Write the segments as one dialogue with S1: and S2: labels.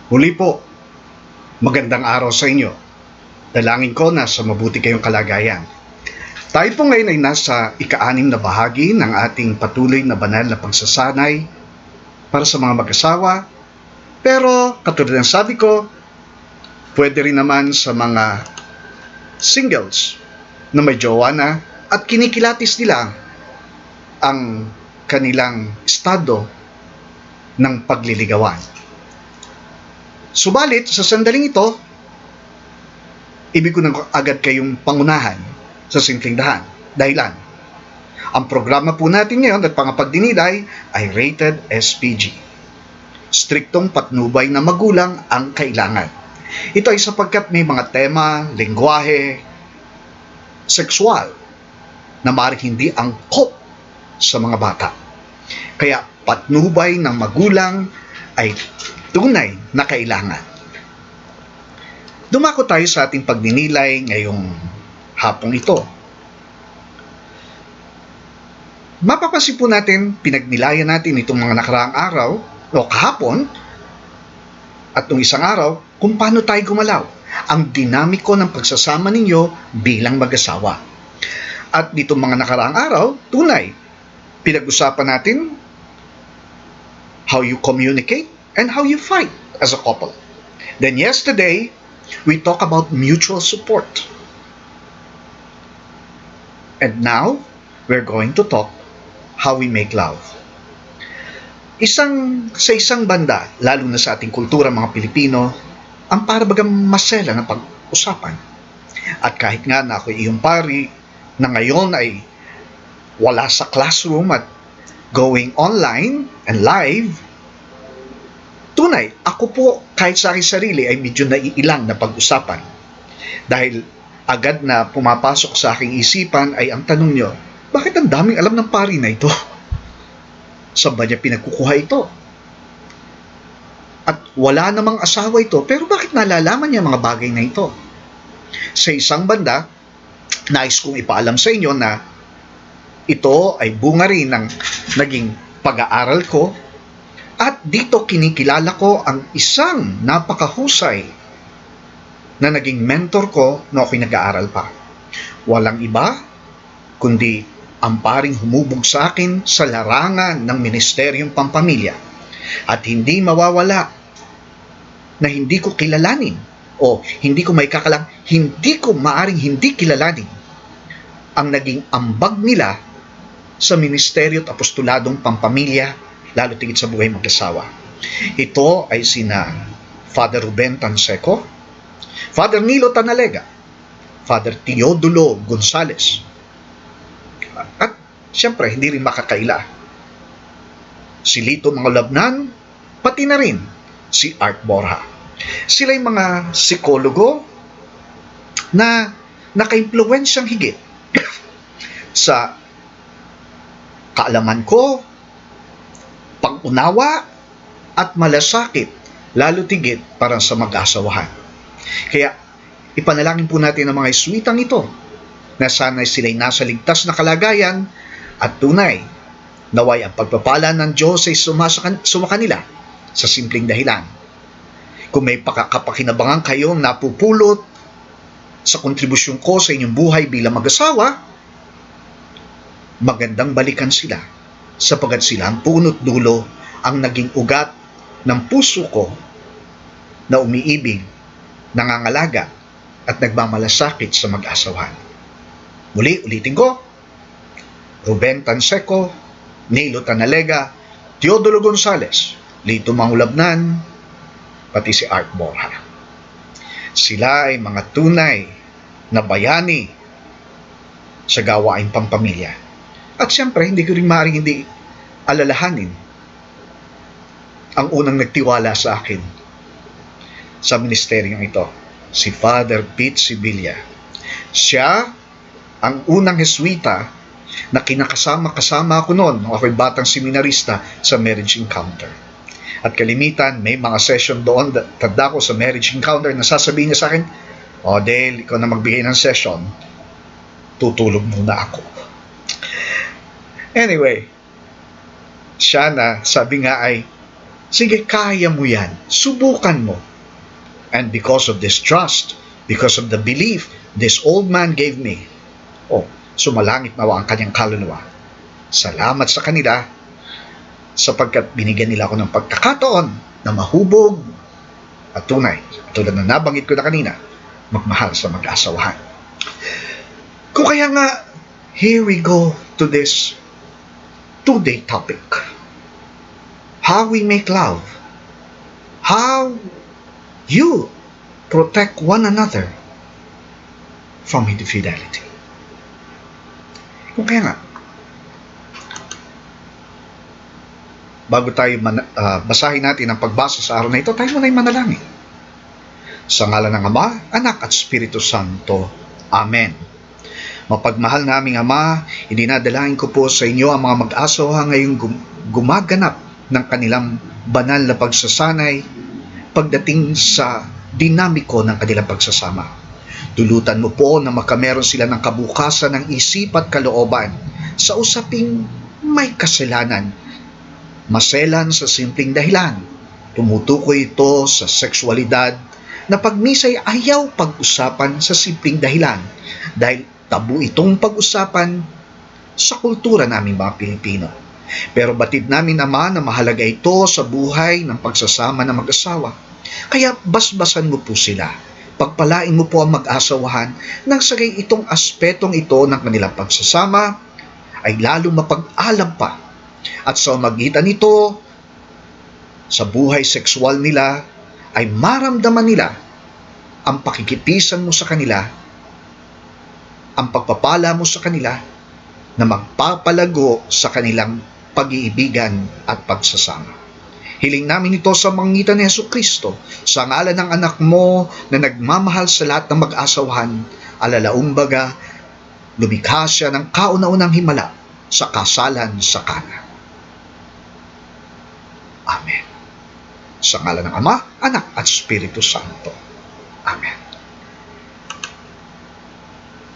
S1: Muli po, magandang araw sa inyo. Dalangin ko na sa mabuti kayong kalagayan. Tayo po ngayon ay nasa ika-6 na bahagi ng ating patuloy na banal na pagsasanay para sa mga mag-asawa. Pero katulad ng sabi ko, pwede rin naman sa mga singles na may jowa na at kinikilatis nila ang kanilang estado ng pagliligawan. Subalit, sa sandaling ito, ibig ko na agad kayong pangunahan sa simpleng dahilan. Ang programa po natin ngayon at pangapagdinilay ay rated SPG. Striktong patnubay na magulang ang kailangan. Ito ay sapagkat may mga tema, lengguwahe, sexual na maaaring hindi angkop sa mga bata. Kaya patnubay ng magulang ay tunay na kailangan. Dumako tayo sa ating pagninilay ngayong hapong ito. Mapapansin po natin, pinagnilayan natin itong mga nakaraang araw o kahapon at nung isang araw kung paano tayo gumalaw. Ang dinamiko ng pagsasama ninyo bilang mag-asawa. At ditong mga nakaraang araw, tunay, pinag-usapan natin how you communicate and how you fight as a couple. Then yesterday, we talk about mutual support. And now, we're going to talk how we make love. Sa isang banda, lalo na sa ating kultura mga Pilipino, ang parabagang masela ng pag-usapan. At kahit nga na ako iyong pari na ngayon ay wala sa classroom at going online and live, tunay, ako po kahit sa aking sarili ay medyo naiilang na pag-usapan. Dahil agad na pumapasok sa aking isipan ay ang tanong nyo, bakit ang daming alam ng pari na ito? Saan ba niya pinagkukuha ito? At wala namang asawa ito, pero bakit nalalaman niya mga bagay na ito? Sa isang banda, nais kong ipaalam sa inyo na ito ay bunga rin ng naging pag-aaral ko. At dito kinikilala ko ang isang napakahusay na naging mentor ko noong ako'y nag-aaral pa. Walang iba, kundi ang paring humubog sa akin sa larangan ng Ministeryong Pampamilya. At hindi mawawala na hindi ko kilalanin o hindi ko hindi ko maaring hindi kilalanin ang naging ambag nila sa Ministeryo at Apostoladong Pampamilya, lalo tigit sa buhay mag-asawa. Ito ay sina Father Ruben Tanseco, Father Nilo Tanalega, Father Teodulo Gonzales, at siyempre hindi rin makakaila si Lito Mangolabnan, pati na rin si Art Borja. Sila'y mga psikologo na naka-impluwensyang higit sa kaalaman ko, pag-unawa at malasakit, lalo tigit para sa mag-asawahan. Kaya ipanalangin po natin ang mga iswitang ito na sana'y sila'y nasa ligtas na kalagayan at tunay naway ang pagpapala ng Diyos ay sumakanila sa simpleng dahilan. Kung may kapakinabangan kayong napupulot sa kontribusyon ko sa inyong buhay bilang mag-asawa, magandang balikan sila sapagat sila ang punot dulo ang naging ugat ng puso ko na umiibig, nangangalaga at nagmamalasakit sa mag-asawahan. Muli, ulitin ko, Ruben Tanseco, Nilo Tanalega, Teodulo Gonzales, Lito Mangolabnan, pati si Art Borja. Sila ay mga tunay na bayani sa gawaing pampamilya. At siyempre, hindi ko rin maaaring hindi alalahanin ang unang nagtiwala sa akin sa ministeryong ito, si Father Pete Sibilia. Siya ang unang Jesuita na kinakasama-kasama ako noon nung ako'y batang seminarista sa marriage encounter. At kalimitan, may mga session doon, tanda ko sa marriage encounter, na sasabihin niya sa akin, Dale, ikaw na magbigay ng session, tutulog muna ako. Anyway, siya na sabi nga ay Sige, kaya mo yan. Subukan mo. And because of this trust, because of the belief this old man gave me, oh, sumalangit nawa ang kanyang kaluluwa. Salamat sa kanila sapagkat binigyan nila ako ng pagkakataon na mahubog at tunay, tulad na nabanggit ko na kanina, magmahal sa mag-asawahan. Kung kaya nga, here we go to this two-day topic. How we make love. How you protect one another from infidelity. Kung kaya nga, bago tayo basahin natin ang pagbasa sa araw na ito, tayo muna'y manalangin. Sa ngalan ng Ama, Anak at Espiritu Santo. Amen. Mapagmahal naming Ama, idinadalangin ko po sa inyo ang mga mag-asawa ngayong gumaganap ng kanilang banal na pagsasanay pagdating sa dinamiko ng kanilang pagsasama. Dulutan mo po na makameron sila ng kabukasan ng isip at kalooban sa usaping may kasalanan. Maselan sa simpleng dahilan. Tumutukoy ito sa sexualidad na pagmisay ayaw pag-usapan sa simpleng dahilan dahil tabu itong pag-usapan sa kultura naming mga Pilipino. Pero batid namin Ama na mahalaga ito sa buhay ng pagsasama ng mag-asawa. Kaya basbasan mo po sila. Pagpalain mo po ang mag-asawahan nang sagay itong aspetong ito ng kanilang pagsasama ay lalo mapag-alam pa. At sa magitan nito, sa buhay sexual nila, ay maramdaman nila ang pakikipisan mo sa kanila, ang pagpapala mo sa kanila, na magpapalago sa kanilang pag-iibigan at pagsasama. Hiling namin ito sa magitan ni Jesucristo, sa ngalan ng anak mo na nagmamahal sa lahat ng mag-asawahan, alalaumbaga, lumikha siya ng kauna-unang himala sa kasalan sa Kana. Amen. Sa ngalan ng Ama, Anak at Espiritu Santo. Amen.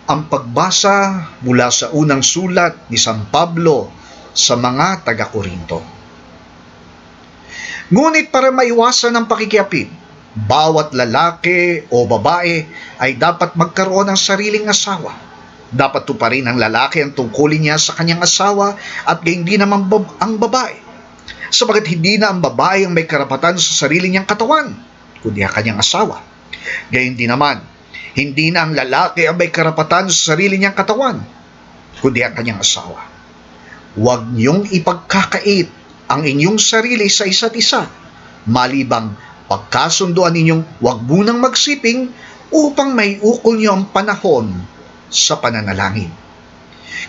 S1: Ang pagbasa mula sa unang sulat ni San Pablo sa mga taga-Korinto. Ngunit para maiwasan ang pakikiapid, bawat lalaki o babae ay dapat magkaroon ng sariling asawa. Dapat tuparin ng lalaki ang tungkulin niya sa kanyang asawa at gayon din naman ang babae. Sapagat hindi na ang babae ang may karapatan sa sarili niyang katawan, kundi ang kanyang asawa. Gayon din naman, hindi na ang lalaki ang may karapatan sa sarili niyang katawan, kundi ang kanyang asawa. Huwag niyong ipagkakait ang inyong sarili sa isa't isa, malibang pagkasunduan ninyong huwag munang magsiping upang may ukol niyo ang panahon sa pananalangin.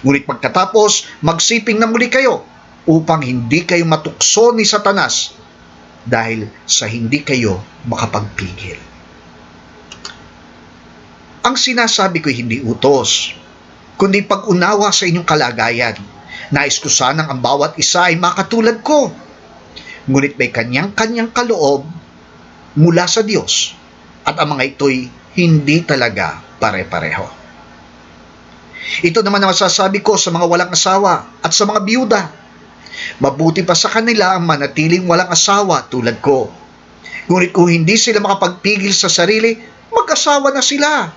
S1: Ngunit pagkatapos, magsiping na muli kayo upang hindi kayo matukso ni Satanas dahil sa hindi kayo makapagpigil. Ang sinasabi ko'y hindi utos, kundi pag-unawa sa inyong kalagayan. Nais ko sanang ang bawat isa ay makatulad ko. Ngunit may kanyang-kanyang kaloob mula sa Diyos at ang mga ito'y hindi talaga pare-pareho. Ito naman ang masasabi ko sa mga walang asawa at sa mga biyuda. Mabuti pa sa kanila ang manatiling walang asawa tulad ko. Ngunit kung hindi sila makapagpigil sa sarili, mag-asawa na sila.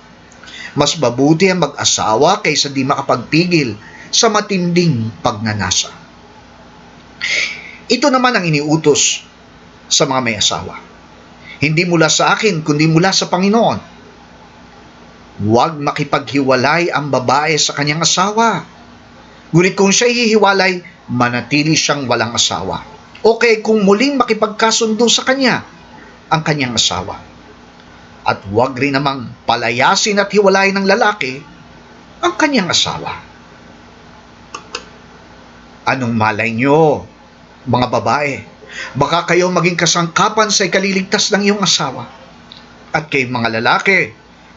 S1: Mas mabuti ang mag-asawa kaysa di makapagpigil sa matinding pagnanasa. Ito naman ang iniutos sa mga may asawa. Hindi mula sa akin, kundi mula sa Panginoon. Huwag makipaghiwalay ang babae sa kanyang asawa. Ngunit kung siya hihiwalay, manatili siyang walang asawa. Okay kung muling makipagkasundo sa kanya ang kanyang asawa. At huwag rin namang palayasin at hiwalayin ng lalaki ang kanyang asawa. Anong malay nyo, mga babae? Baka kayo maging kasangkapan sa ikaliligtas ng iyong asawa. At kay mga lalaki,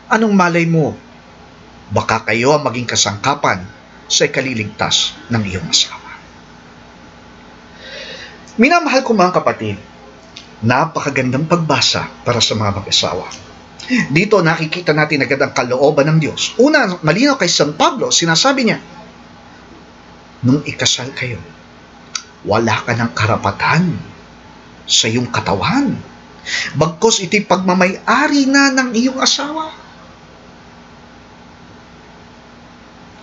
S1: anong malay mo? Baka kayo ang maging kasangkapan sa ikaliligtas ng iyong asawa. Minamahal ko mga kapatid, napakagandang pagbasa para sa mga mag-asawa. Dito nakikita natin agad ang kalooban ng Diyos. Una, malinaw kay San Pablo, sinasabi niya, nung ikasal kayo, wala ka ng karapatan sa iyong katawan, bagkos ito'y pagmamay-ari na ng iyong asawa.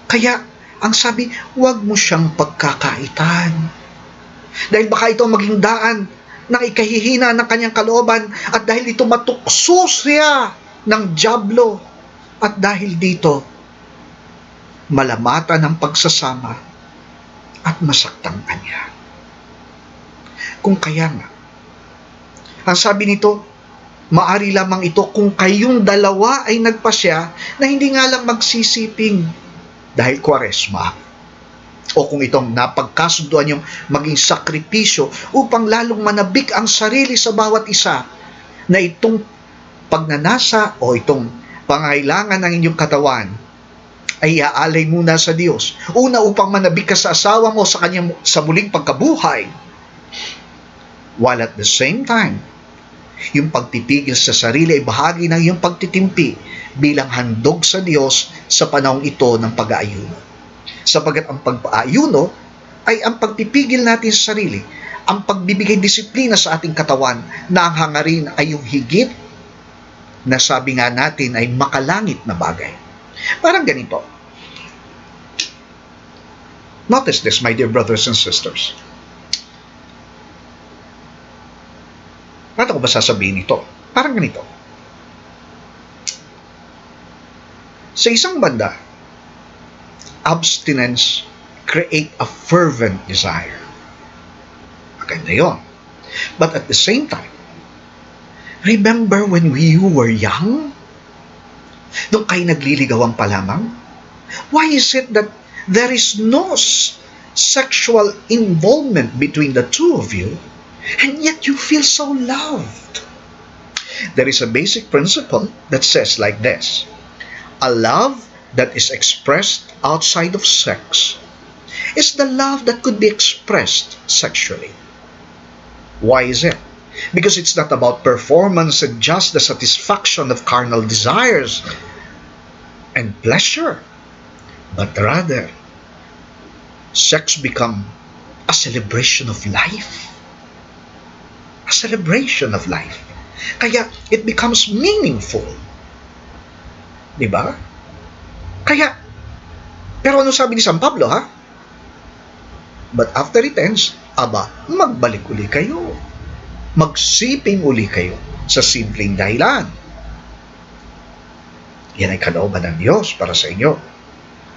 S1: Kaya, ang sabi, huwag mo siyang pagkakaitan. Dahil baka ito maging daan ng ikahihina ng kanyang kalooban at dahil ito matukso siya ng dyablo at dahil dito, malamatan ang pagsasama at masaktan kanya. Kung kaya nga, ang sabi nito, maari lamang ito kung kayong dalawa ay nagpasya na hindi nga lang magsisiping dahil Kwaresma. O kung itong napagkasunduan yung maging sakripisyo upang lalong manabik ang sarili sa bawat isa na itong pagnanasa o itong pangailangan ng inyong katawan ay iaalay muna sa Diyos. Una, upang manabik ka sa asawa mo sa muling pagkabuhay. While at the same time, yung pagpipigil sa sarili ay bahagi ng iyong pagtitimpi bilang handog sa Diyos sa panahong ito ng pag-aayuno. Sapagat ang pag-aayuno ay ang pagpipigil natin sa sarili, ang pagbibigay disiplina sa ating katawan na ang hangarin ay yung higit na sabi nga natin ay makalangit na bagay. Parang ganito. Notice this, my dear brothers and sisters. Paano ko ba sasabihin ito? Parang ganito. Sa isang banda, abstinence create a fervent desire. Maganda yun. But at the same time, remember when you were young? Nung kayo nagliligawan pa lamang? Why is it that there is no sexual involvement between the two of you, and yet you feel so loved? There is a basic principle that says like this: a love that is expressed outside of sex is the love that could be expressed sexually. Why is it? Because it's not about performance and just the satisfaction of carnal desires and pleasure, but rather, sex become a celebration of life. A celebration of life. Kaya it becomes meaningful. Diba? Kaya, pero ano sabi ni San Pablo, ha? But after it ends, magbalik uli kayo. Magsiping uli kayo sa simpleng dahilan. Yan ay kalooban ng Diyos para sa inyo.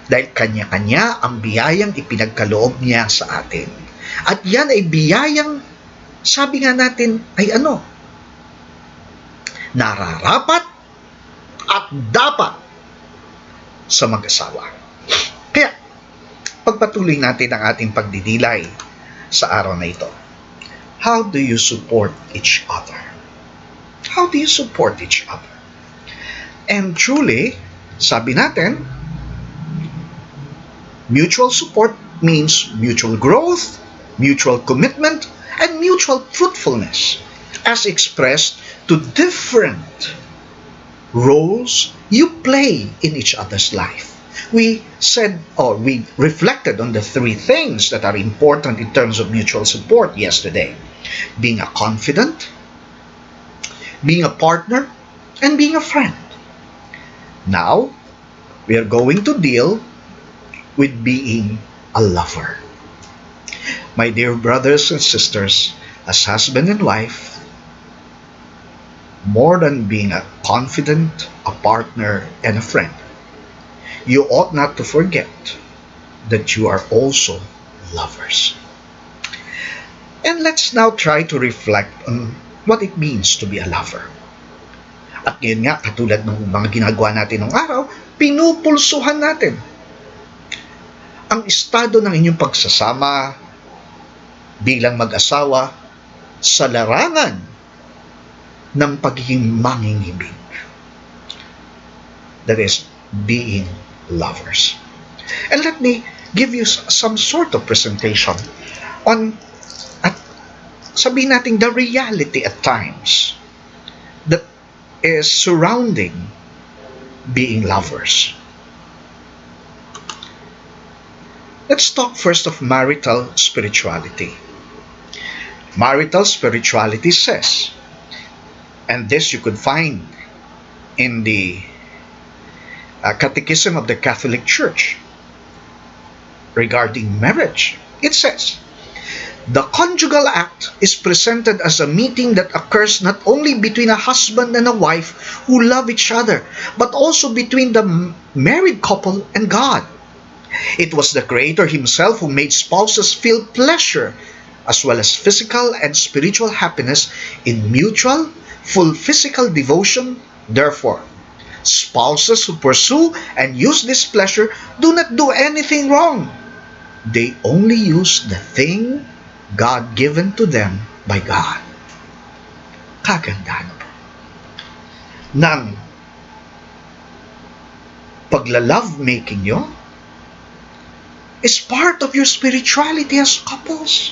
S1: Dahil kanya-kanya ang biyayang ipinagkaloob niya sa atin. At yan ay biyayang, sabi nga natin, ay ano? Nararapat at dapat sa mag-asawa. Kaya, pagpatuloy natin ang ating pagdidilay sa araw na ito. How do you support each other? How do you support each other? And truly, sabi natin, mutual support means mutual growth, mutual commitment, and mutual fruitfulness as expressed to different roles you play in each other's life. We said, or we reflected on the three things that are important in terms of mutual support yesterday. Being a confidant, being a partner, and being a friend. Now, we are going to deal with being a lover. My dear brothers and sisters, as husband and wife, more than being a confidant, a partner, and a friend, you ought not to forget that you are also lovers. And let's now try to reflect on what it means to be a lover. At ngayon nga, katulad ng mga ginagawa natin ng araw, pinupulsuhan natin ang estado ng inyong pagsasama bilang mag-asawa sa larangan ng pagiging mangingibig. That is, being lovers. And let me give you some sort of presentation on, at sabihin natin, the reality at times that is surrounding being lovers. Let's talk first of marital spirituality. Marital spirituality says, and this you could find in the Catechism of the Catholic Church regarding marriage. It says, the conjugal act is presented as a meeting that occurs not only between a husband and a wife who love each other, but also between the married couple and God. It was the Creator Himself who made spouses feel pleasure as well as physical and spiritual happiness in mutual, full physical devotion. Therefore, spouses who pursue and use this pleasure do not do anything wrong. They only use the thing God given to them by God. Kaganda ng pagla-love making nyo is part of your spirituality as couples.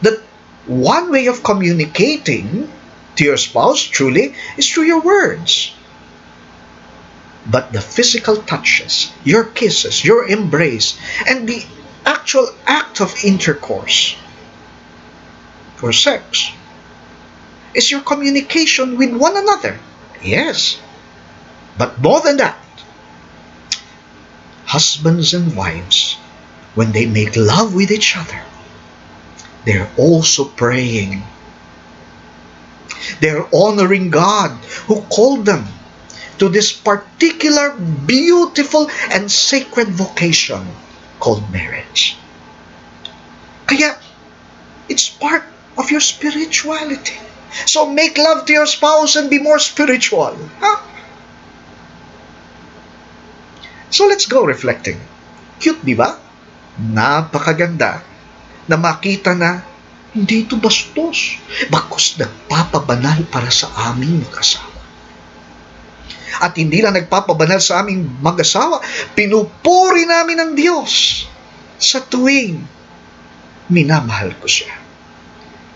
S1: That one way of communicating to your spouse truly is through your words. But the physical touches, your kisses, your embrace, and the actual act of intercourse or sex is your communication with one another. Yes. But more than that, husbands and wives, when they make love with each other, they're also praying. They're honoring God who called them to this particular beautiful and sacred vocation called marriage. Kaya, it's part of your spirituality. So make love to your spouse and be more spiritual. Huh? So let's go reflecting. Cute, di ba? Napakaganda na makita na hindi ito bastos. Bagkus nagpapabanal para sa aming mag-asawa. At hindi lang nagpapabanal sa aming mag-asawa, pinupuri namin ang Diyos sa tuwing minamahal ko siya.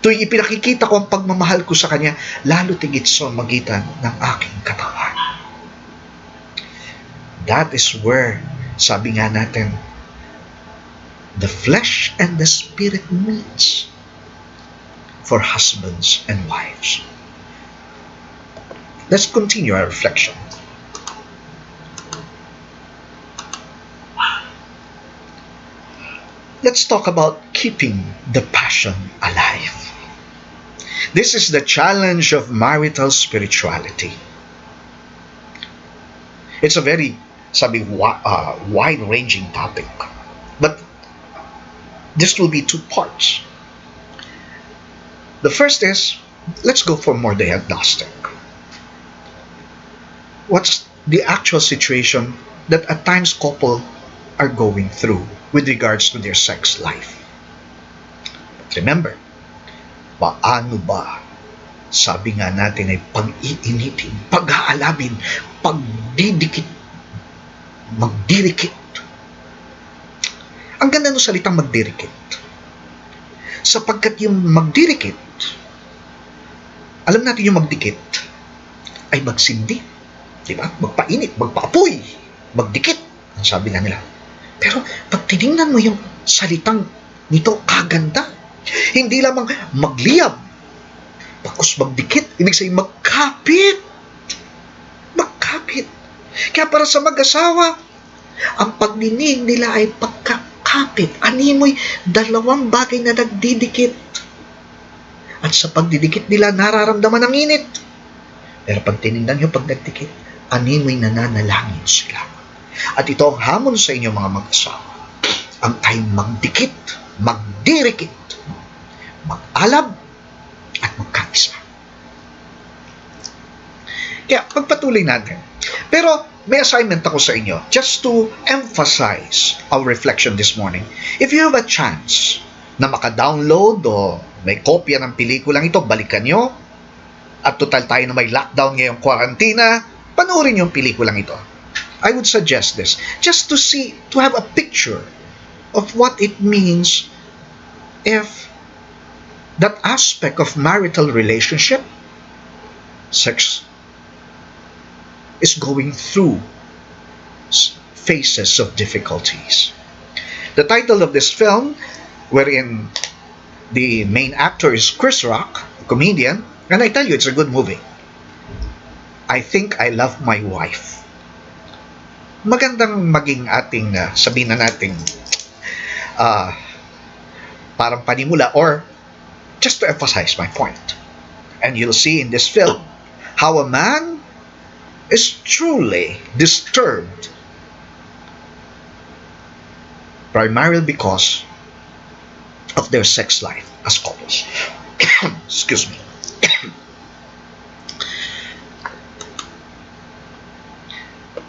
S1: Tuwing ipinakikita ko ang pagmamahal ko sa Kanya, lalo tigit sa magitan ng aking katawan. That is where, sabi nga natin, the flesh and the spirit meets for husbands and wives. Let's continue our reflection. Let's talk about keeping the passion alive. This is the challenge of marital spirituality. It's a very, wide-ranging topic. But this will be two parts. The first is, let's go for more diagnostic. What's the actual situation that at times couple are going through with regards to their sex life? But remember, paano ba? Sabi nga natin ay pag-iinitin, pag-aalabin, pagdidikit, magdirikit. Ang ganda ng salitang magdirikit. Sapagkat yung magdirikit, alam natin yung magdikit ay magsindi. Diba? Magpainit, magpaapoy, magdikit. Ang sabi nga nila. Pero pag tinignan mo yung salitang nito, kaganda. Hindi lamang magliyab, bakos magdikit, ibig sabihin magkapit. Magkapit. Kaya para sa mag-asawa, ang pagninig nila ay pagkakapit. Animoy, dalawang bagay na nagdidikit. At sa pagdidikit nila, nararamdaman ang init. Pero pag tinignan nyo pag nagdikit, animoy nananalangin sila. At ito ang hamon sa inyo mga mag-asawa. Ang ay magdikit, magdirikit, mag-alab, at magkaisa. Kaya pagpatuloy natin. Pero may assignment ako sa inyo just to emphasize our reflection this morning. If you have a chance na maka-download o may kopya ng pelikulang ito, balikan nyo. At total tayo na may lockdown ngayong quarantina, panoorin yung pelikulang ito. I would suggest this just to see, to have a picture of what it means if that aspect of marital relationship, sex, is going through phases of difficulties. The title of this film, wherein The main actor is Chris Rock, a comedian, and I tell you, it's a good movie. I Think I Love My Wife. Magandang maging ating, sabihin na natin, uh, parang panimula or just to emphasize my point. And you'll see in this film how a man is truly disturbed primarily because of their sex life as couples. Excuse me.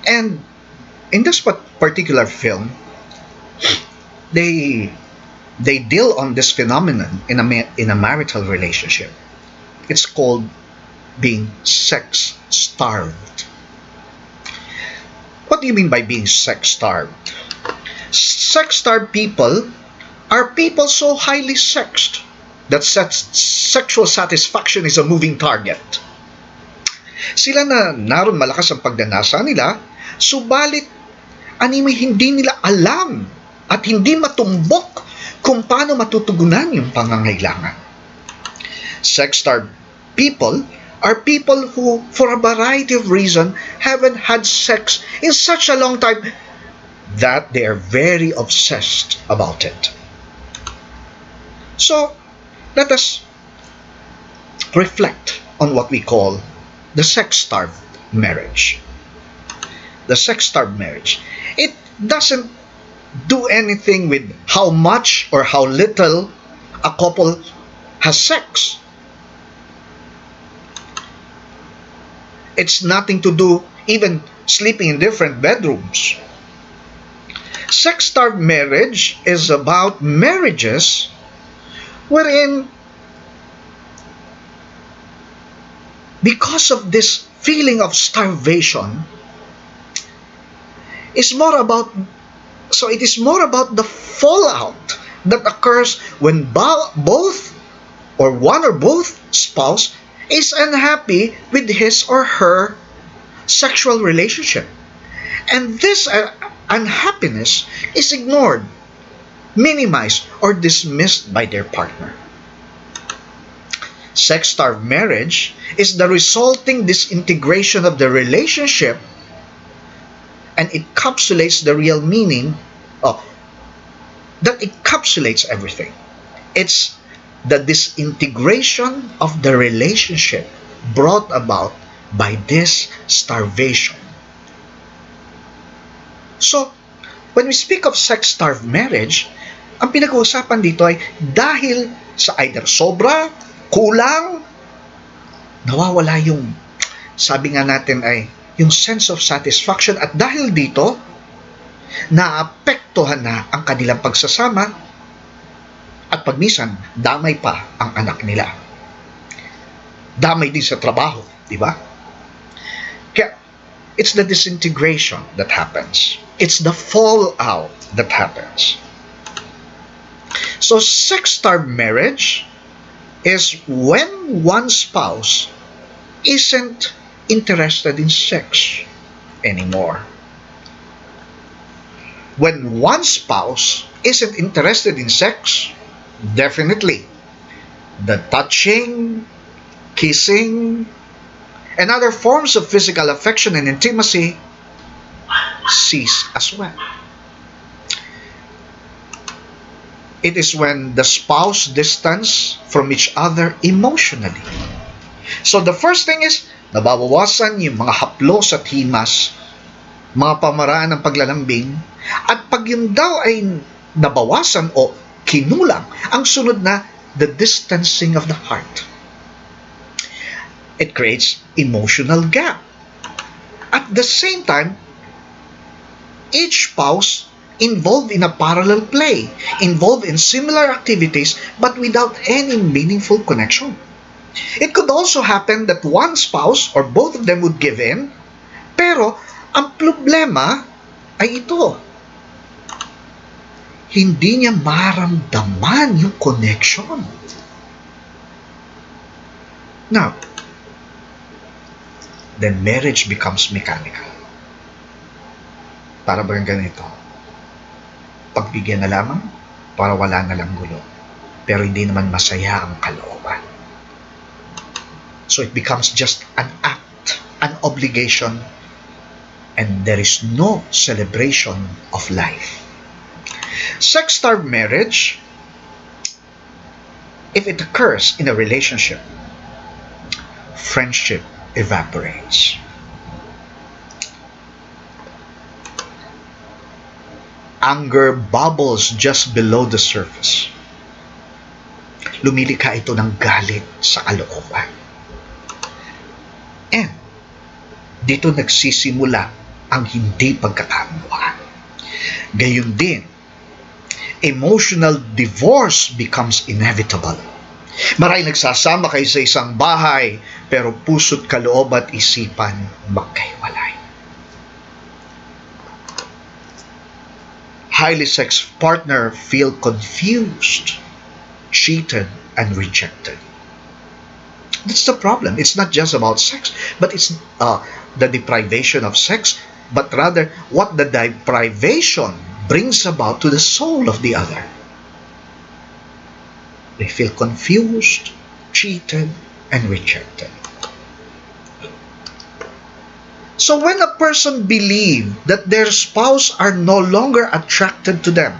S1: And in this particular film, they they deal on this phenomenon in a marital relationship. It's called being sex starved. What do you mean by being sex starved? Sex starved people are people so highly sexed that sexual satisfaction is a moving target. Sila na naroon malakas ang pagdanasa nila, subalit anime hindi nila alam at hindi matumbok kung paano matutugunan yung pangangailangan. Sex-starved people are people who, for a variety of reasons, haven't had sex in such a long time that they are very obsessed about it. So, let us reflect on what we call the sex-starved marriage. The sex-starved marriage. It doesn't do anything with how much or how little a couple has sex. It's nothing to do even sleeping in different bedrooms. Sex-starved marriage is about marriages wherein because of this feeling of starvation is more about it is more about the fallout that occurs when both or one or both spouse is unhappy with his or her sexual relationship, and this unhappiness is ignored, minimized, or dismissed by their partner. Sex-starved marriage is the resulting disintegration of the relationship, and it encapsulates the real meaning of that encapsulates everything. It's the disintegration of the relationship brought about by this starvation. So, when we speak of sex-starved marriage, ang pinag-uusapan dito ay dahil sa either sobra, kulang, nawawala yung, sabi nga natin ay, yung sense of satisfaction, at dahil dito, naapektuhan na ang kanilang pagsasama at pagmisan, damay pa ang anak nila. Damay din sa trabaho, di ba? Kaya, it's the disintegration that happens. It's the fallout that happens. So, sex-starved marriage is when one spouse isn't interested in sex anymore. When one spouse isn't interested in sex, definitely the touching, kissing, and other forms of physical affection and intimacy cease as well. It is when the spouse distance from each other emotionally. So the first thing is, nababawasan yung mga haplos at himas, mga pamaraan ng paglalambing, at pag yun daw ay nabawasan o kinulang, ang sunod na, the distancing of the heart. It creates emotional gap. At the same time, each spouse involved in a parallel play, involved in similar activities, but without any meaningful connection. It could also happen that one spouse or both of them would give in, pero ang problema ay ito. Hindi niya maramdaman yung connection. Now, then marriage becomes mechanical. Para bang ganito? Pagbigyan na lamang para wala na lang gulo. pero hindi naman masaya ang kalooban. So it becomes just an act, an obligation, and there is no celebration of life. Sex-starved marriage, if it occurs in a relationship, friendship evaporates. Anger bubbles just below the surface. Lumilika ito ng galit sa kalooban. And dito nagsisimula ang hindi pagkakaunawaan. Gayun din, emotional divorce becomes inevitable. Maray nagsasama kayo sa isang bahay, pero puso't kaloob at isipan magkahiwalay. Highly sex partner feel confused, cheated, and rejected. That's the problem. It's not just about sex, but it's the deprivation of sex, but rather what the deprivation brings about to the soul of the other. They feel confused, cheated, and rejected. So when a person believes that their spouse are no longer attracted to them,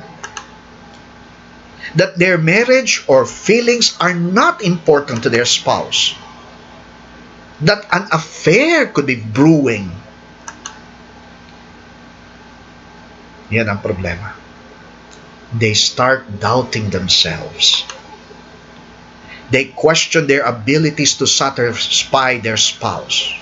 S1: that their marriage or feelings are not important to their spouse, that an affair could be brewing, yan ang problema. They start doubting themselves. They question their abilities to satisfy their spouse.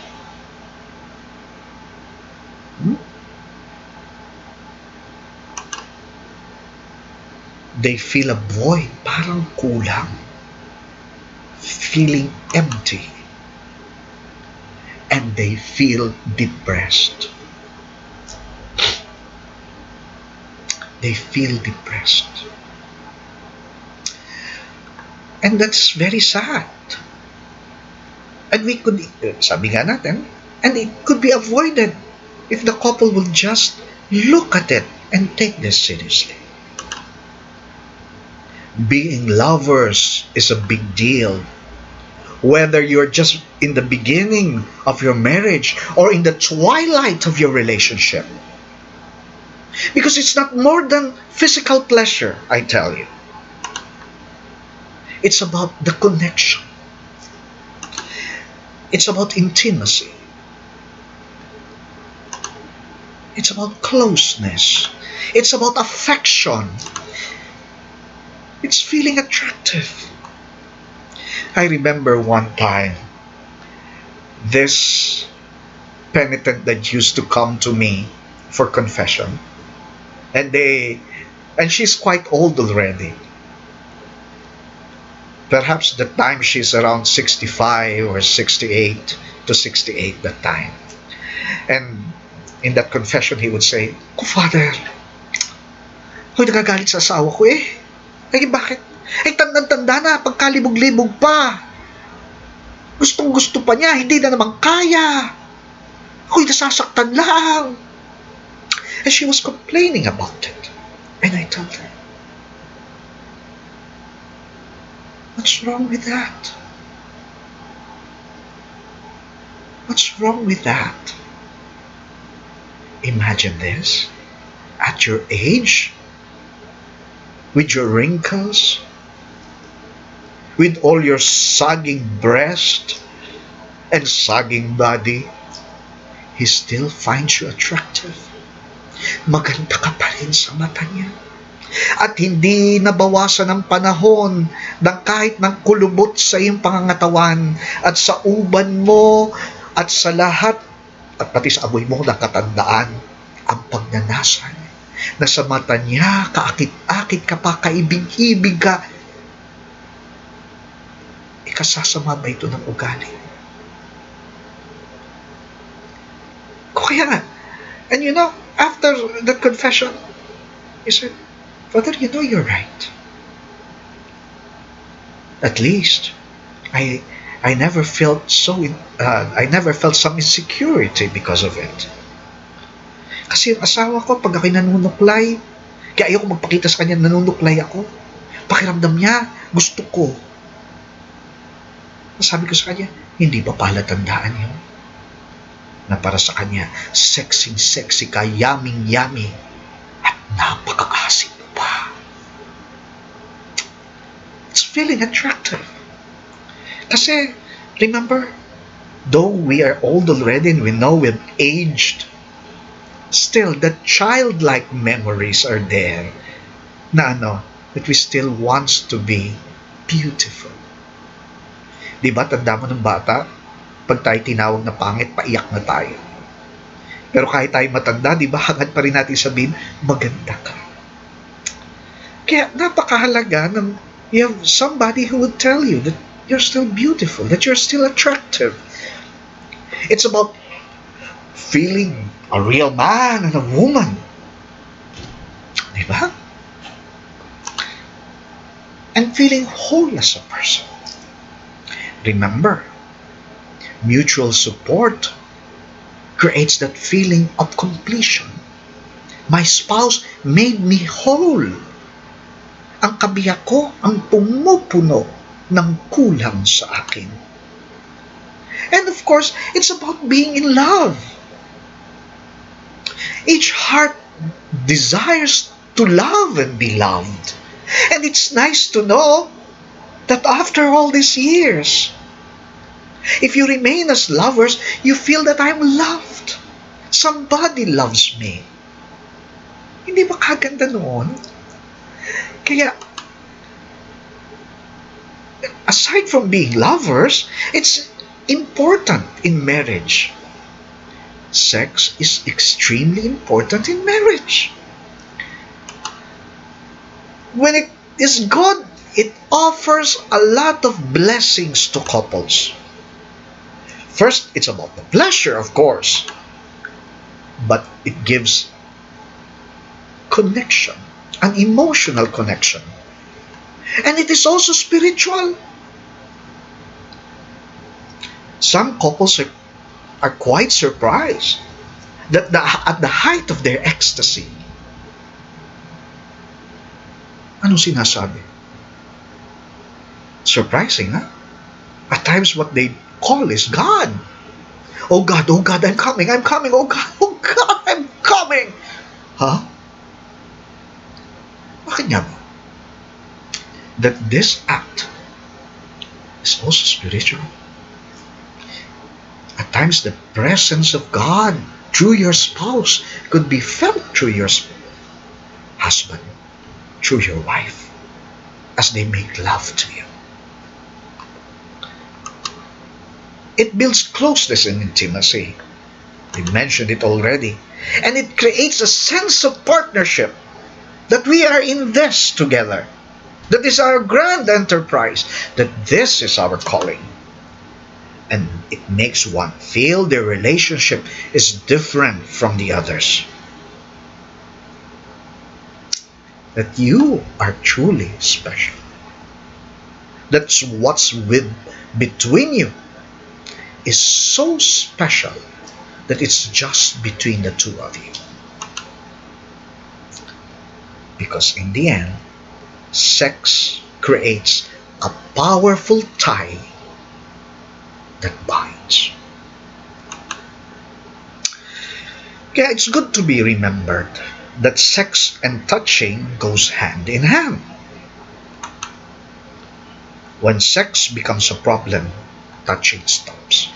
S1: They feel a void, parang kulang. Feeling empty. And they feel depressed. They feel depressed. And that's very sad. And we could, sabi nga natin, and it could be avoided if the couple will just look at it and take this seriously. Being lovers is a big deal. Whether you're just in the beginning of your marriage or in the twilight of your relationship. Because it's not more than physical pleasure, I tell you. It's about the connection. It's about intimacy. It's about closeness. It's about affection. It's feeling attractive. I remember one time, this penitent that used to come to me for confession, and she's quite old already. Perhaps the time she's around 65 or 68 to 68 that time. And in that confession, he would say, "Oh, Father, ako'y nagagalit sa asawa ko eh. Ay, bakit? Ay, tandang-tanda na, pagkalibog-libog pa. Gustong-gusto pa niya, hindi na naman kaya. Ako'y nasasaktan lang." And she was complaining about it. And I told her, what's wrong with that? What's wrong with that? Imagine this. At your age, with your wrinkles, with all your sagging breast and sagging body, he still finds you attractive. Maganda ka pa rin sa mata niya. At hindi nabawasan ng panahon ng kahit ng kulubot sa iyong pangangatawan at sa uban mo at sa lahat at pati sa amoy mo ng katandaan ang pagnanasan na sa mata niya, kaakit-akit ka pa, kaibig-ibig ka. Ikasasama ba ito ng ugali? Kaya nga, and you know, after that confession, he said, "Father, you know you're right. At least, I never felt I never felt some insecurity because of it. Kasi yung asawa ko, pag ako'y nanunuklay, kaya ayoko magpakita sa kanya nanunuklay ako. Pakiramdam niya, gusto ko. Sabi ko sa kanya, hindi ba palatandaan yun? Na para sa kanya, sexy ka, yummy, at napaka-asim mo pa. It's feeling attractive. Kasi, remember, though we are old already and we know we've aged, still, the childlike memories are there na that we still wants to be beautiful. Diba, tanda mo ng bata, pag tayo tinawag na pangit, paiyak na tayo. Pero kahit tayo matanda, diba, hangad pa rin natin sabihin, maganda ka. Kaya napakahalaga na you have somebody who would tell you that you're still beautiful, that you're still attractive. It's about feeling a real man and a woman. Diba? And feeling whole as a person. Remember, mutual support creates that feeling of completion. My spouse made me whole. Ang kabiyak ko ang pumupuno ng kulang sa akin. And of course, it's about being in love. Each heart desires to love and be loved. And it's nice to know that after all these years, if you remain as lovers, you feel that I'm loved. Somebody loves me. Hindi ba kaganda noon? Kaya, aside from being lovers, it's important in marriage. Sex is extremely important in marriage. When it is good, it offers a lot of blessings to couples. First, it's about the pleasure, of course, but it gives connection, an emotional connection. And it is also spiritual. Some couples are quite surprised that at the height of their ecstasy, anong sinasabi? Surprising, huh? At times what they call is God. Oh God, I'm coming. Oh God, I'm coming. Huh? Bakit nga ba? That this act is also spiritual. At times the presence of God through your spouse could be felt through your husband, through your wife, as they make love to you. It builds closeness and intimacy. We mentioned it already. And it creates a sense of partnership that we are in this together. That is our grand enterprise. That this is our calling. And it makes one feel their relationship is different from the others. That you are truly special. That's what's between you is so special that it's just between the two of you. Because in the end, sex creates a powerful tie that binds. Kaya it's good to be remembered that sex and touching goes hand in hand. When sex becomes a problem, touching stops.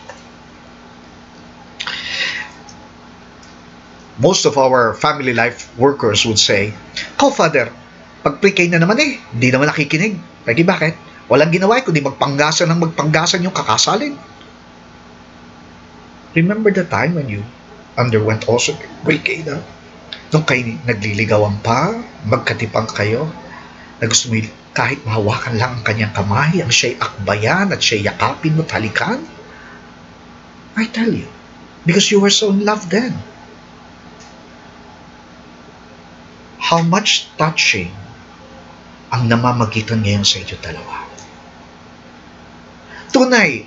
S1: Most of our family life workers would say, Father, pag pre-K na naman di naman nakikinig. Lagi bakit? Walang ginawa kundi magpanggasan yung kakasalin. Remember the time when you underwent also pre-K na? Nung kayo nagliligawan pa, magkatipang kayo, na gusto mo kahit mahawakan lang ang kanyang kamay, ang siya'y akbayan at siya'y yakapin mo, talikan? I tell you, because you were so in love then. How much touching ang namamagitan ngayon sa inyo dalawa. Tunay,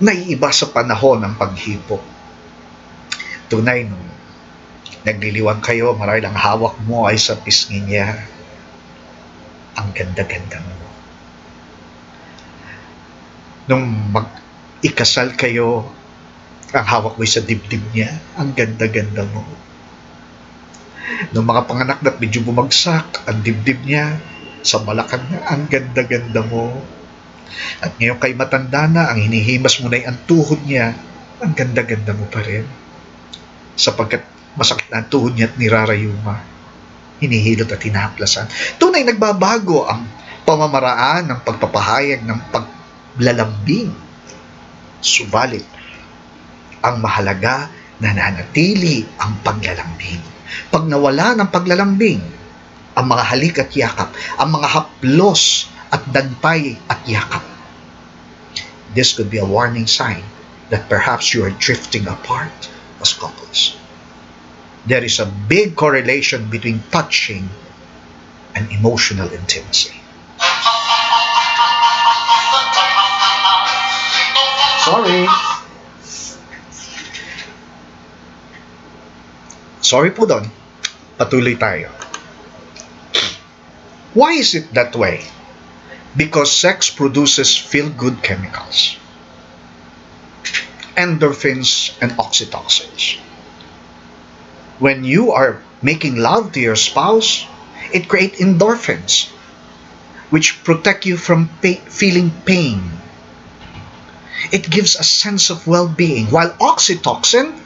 S1: naiiba sa panahon ng paghipok. Tunay, nung nagliliwan kayo, marahil ang hawak mo ay sa pisngi niya. ang ganda-ganda mo. Nung mag-ikasal kayo, ang hawak mo sa dibdib niya, ang ganda-ganda mo. Nung mga panganak na medyo bumagsak, ang dibdib niya, sa balakang niya, ang ganda-ganda mo. At ngayon kay matanda na, ang hinihimas mo na ang tuhod niya, ang ganda-ganda mo pa rin. Sapagkat masakit na ang tuhod niya at nirarayuma, hinihilot at hinahaplasan. Tunay nagbabago ang pamamaraan ng pagpapahayag ng paglalambing. Subalit, ang mahalaga, nananatili ang paglalambing. Pag nawala ng paglalambing, ang mga halik at yakap, ang mga haplos at dantay at yakap, this could be a warning sign that perhaps you are drifting apart as couples. There is a big correlation between touching and emotional intimacy. Sorry. Sorry po doon. Patuloy tayo. Why is it that way? Because sex produces feel-good chemicals, endorphins and oxytocins. When you are making love to your spouse, it creates endorphins, which protect you from feeling pain. It gives a sense of well-being, while oxytocin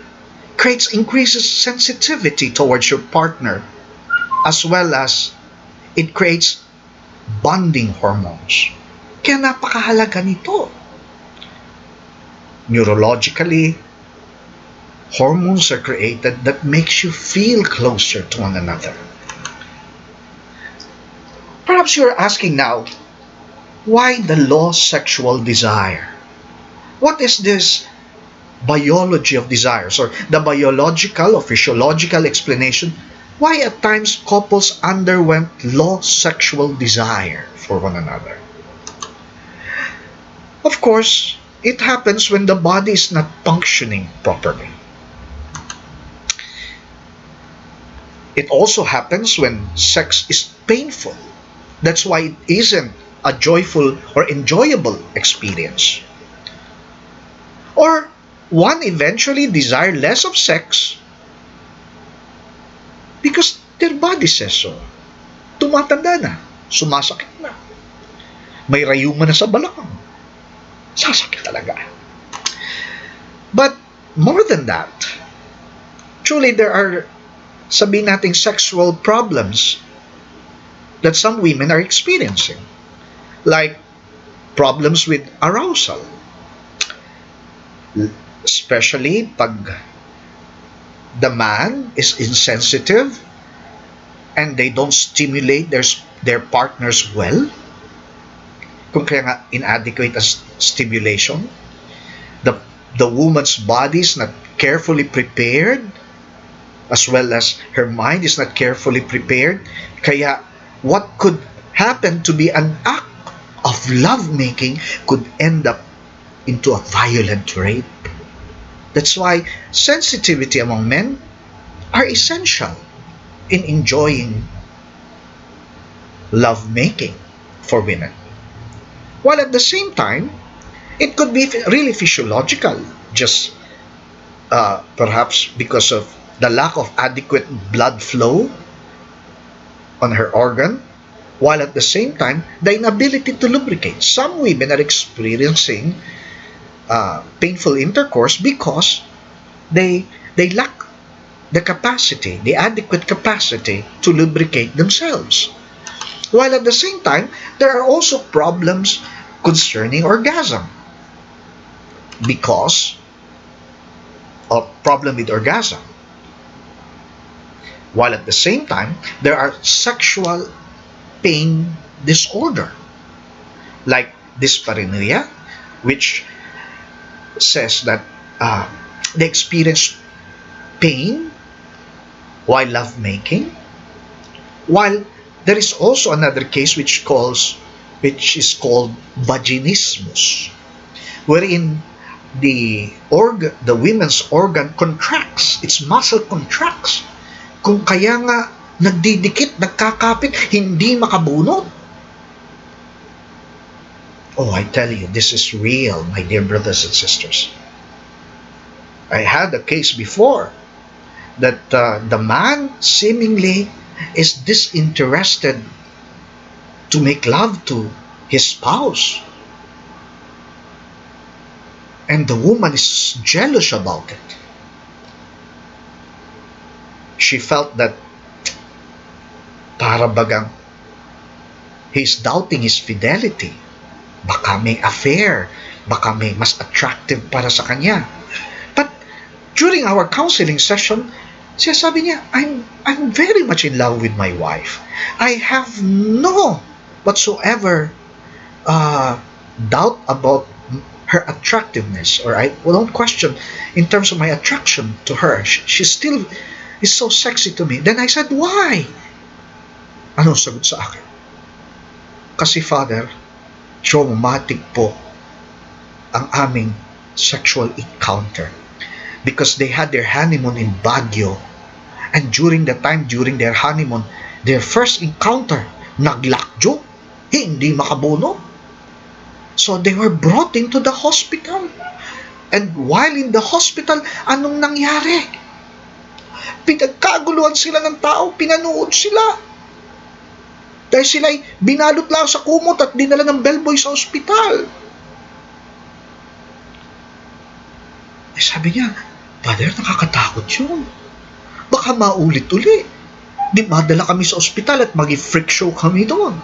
S1: increases sensitivity towards your partner, as well as it creates bonding hormones. Kaya napakahalaga nito. Neurologically, hormones are created that makes you feel closer to one another. Perhaps you're asking now, why the lost sexual desire? What is this biology of desires, or the biological or physiological explanation why at times couples underwent lost sexual desire for one another? Of course, it happens when the body is not functioning properly. It also happens when sex is painful. That's why it isn't a joyful or enjoyable experience. Or one eventually desire less of sex because their body says so. Tumatanda na, sumasakit na. May rayuma na sa balakang. Sasakit talaga. But more than that, truly there are, sabihin nating, sexual problems that some women are experiencing. Like problems with arousal. Especially pag the man is insensitive and they don't stimulate their partners well. Kung kaya nga inadequate as stimulation, the woman's body is not carefully prepared, as well as her mind is not carefully prepared. Kaya what could happen to be an act of lovemaking could end up into a violent rape. That's why sensitivity among men are essential in enjoying lovemaking for women. While at the same time, it could be really physiological, just perhaps because of the lack of adequate blood flow on her organ, while at the same time, the inability to lubricate. Some women are experiencing painful intercourse because they lack the adequate capacity to lubricate themselves. While at the same time, there are also problems concerning orgasm because of problem with orgasm. While at the same time, there are sexual pain disorder like dyspareunia, which says that they experience pain while lovemaking. While there is also another case which is called vaginismus, wherein the women's organ contracts, its muscle contracts. Kung kaya nga nagdidikit, nagkakapit, hindi makabunot. Oh, I tell you, this is real, my dear brothers and sisters. I had a case before that the man seemingly is disinterested to make love to his spouse, and the woman is jealous about it. She felt that para bagang he's doubting his fidelity. Baka may affair, baka may mas attractive para sa kanya. But during our counseling session, siya sabi niya, I'm very much in love with my wife. I have no whatsoever doubt about her attractiveness, or I don't question in terms of my attraction to her. She still is so sexy to me. Then I said, why? Anong sagot sa akin? Kasi Father, traumatic po ang aming sexual encounter because they had their honeymoon in Baguio, and during their honeymoon, their first encounter, naglakjo, hindi makabono. So they were brought into the hospital. And while in the hospital, anong nangyari? Pinagkaguluhan sila ng tao, pinanood sila. Dahil sila'y binalot lang sa kumot at dinala ng bellboy sa ospital. Eh sabi niya, Father, nakakatakot yun. Baka maulit-uli. Di madala kami sa ospital at mag-freak show kami doon.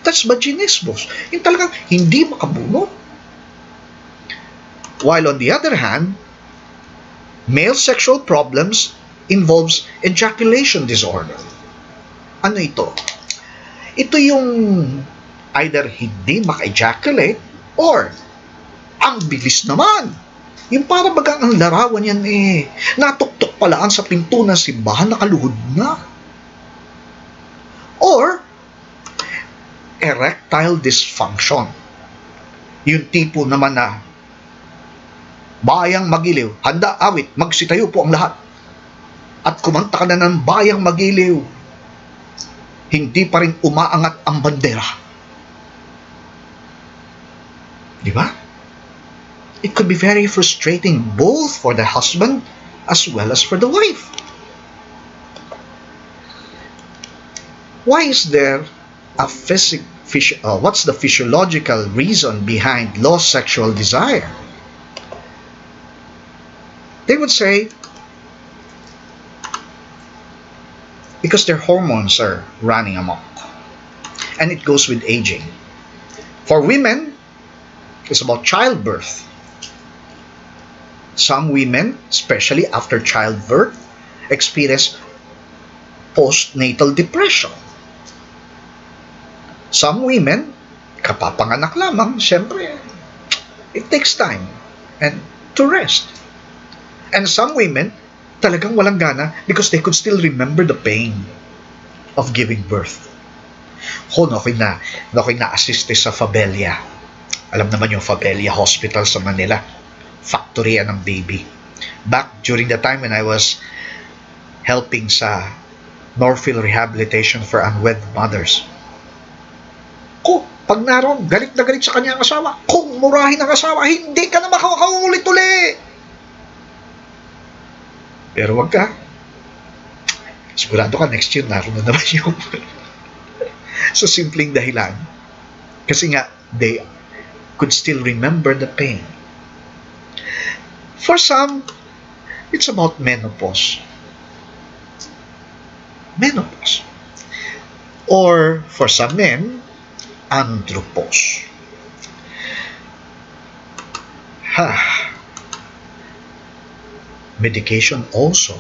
S1: That's vaginismus. Yung talagang hindi makabunot. While on the other hand, male sexual problems involves ejaculation disorder. Ano ito? Ito yung either hindi maka-ejaculate or ang bilis naman. Yung para bagang ang larawan yan natuktok palaan sa pinto ng simbahan, nakaluhod na. Or erectile dysfunction. Yung tipo naman na bayang magiliw, handa awit, magsitayo po ang lahat. At kumanta ka na ng bayang magiliw, hindi pa rin umaangat ang bandera. Di ba? It could be very frustrating both for the husband as well as for the wife. Why is there a what's the physiological reason behind low sexual desire? They would say because their hormones are running amok, and it goes with aging. For women, it's about childbirth. Some women, especially after childbirth, experience postnatal depression. Some women, kapapanganak lamang, syempre, it takes time and to rest. And some women, talagang walang gana because they could still remember the pain of giving birth. Ako'y na-assist sa Fabella. Alam naman yung Fabella Hospital sa Manila. Factory ng baby. Back during the time when I was helping sa Northfield Rehabilitation for Unwed Mothers. Pag naroon, galit na galit sa kanyang asawa. Kung murahin ang asawa, hindi ka na makakaulit-uli. Pero wag ka. Sigurado ka, next year, naroon na naman yung sa simpleng dahilan. Kasi nga, they could still remember the pain. For some, it's about menopause. Menopause. Or, for some men, andropause. Medication also,